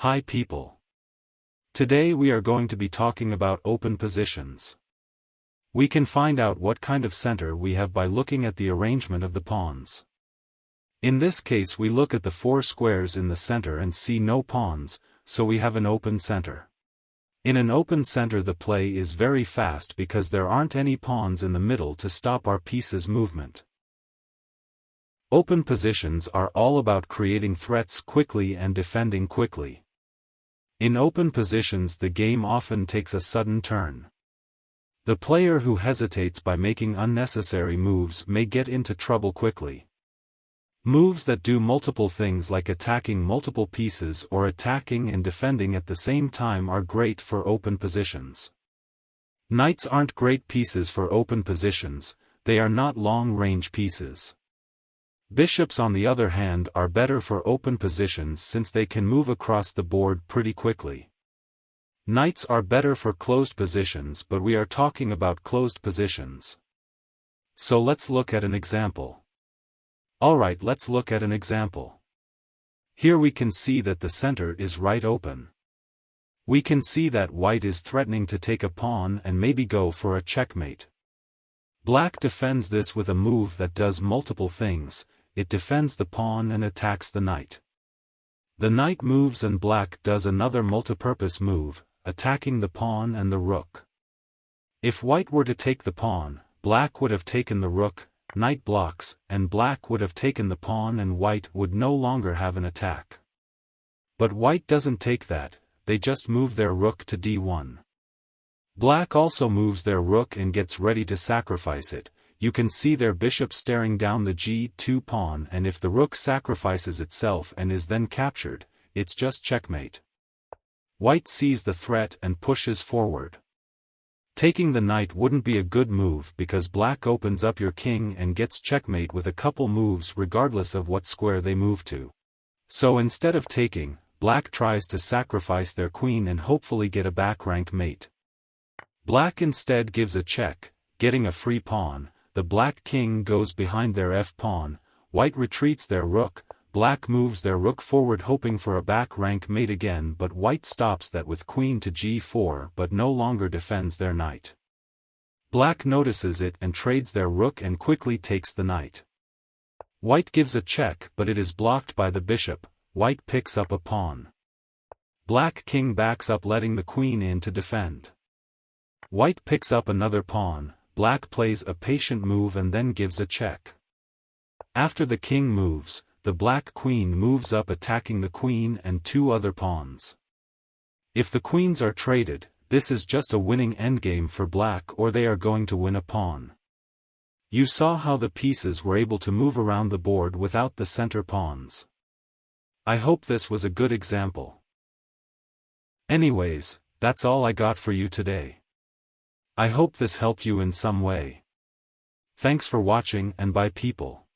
Hi people. Today we are going to be talking about open positions. We can find out what kind of center we have by looking at the arrangement of the pawns. In this case we look at the 4 squares in the center and see no pawns, so we have an open center. In an open center the play is very fast because there aren't any pawns in the middle to stop our piece's movement. Open positions are all about creating threats quickly and defending quickly. In open positions the game often takes a sudden turn. The player who hesitates by making unnecessary moves may get into trouble quickly. Moves that do multiple things like attacking multiple pieces or attacking and defending at the same time are great for open positions. Knights aren't great pieces for open positions, they are not long-range pieces. Bishops on the other hand are better for open positions since they can move across the board pretty quickly. Knights are better for closed positions, but we are talking about closed positions. So let's look at an example. Alright, let's look at an example. Here we can see that the center is right open. We can see that white is threatening to take a pawn and maybe go for a checkmate. Black defends this with a move that does multiple things. It defends the pawn and attacks the knight. The knight moves and black does another multipurpose move, attacking the pawn and the rook. If white were to take the pawn, black would have taken the rook, knight blocks, and black would have taken the pawn and white would no longer have an attack. But white doesn't take that, they just move their rook to d1. Black also moves their rook and gets ready to sacrifice it. You can see their bishop staring down the g2 pawn, and if the rook sacrifices itself and is then captured, it's just checkmate. White sees the threat and pushes forward. Taking the knight wouldn't be a good move because black opens up your king and gets checkmate with a couple moves regardless of what square they move to. So instead of taking, black tries to sacrifice their queen and hopefully get a back rank mate. Black instead gives a check, getting a free pawn. The black king goes behind their f-pawn, white retreats their rook, black moves their rook forward hoping for a back rank mate again, but white stops that with queen to g4 but no longer defends their knight. Black notices it and trades their rook and quickly takes the knight. White gives a check but it is blocked by the bishop, white picks up a pawn. Black king backs up letting the queen in to defend. White picks up another pawn. Black plays a patient move and then gives a check. After the king moves, the black queen moves up attacking the queen and 2 other pawns. If the queens are traded, this is just a winning endgame for black or they are going to win a pawn. You saw how the pieces were able to move around the board without the center pawns. I hope this was a good example. Anyways, that's all I got for you today. I hope this helped you in some way. Thanks for watching and bye people.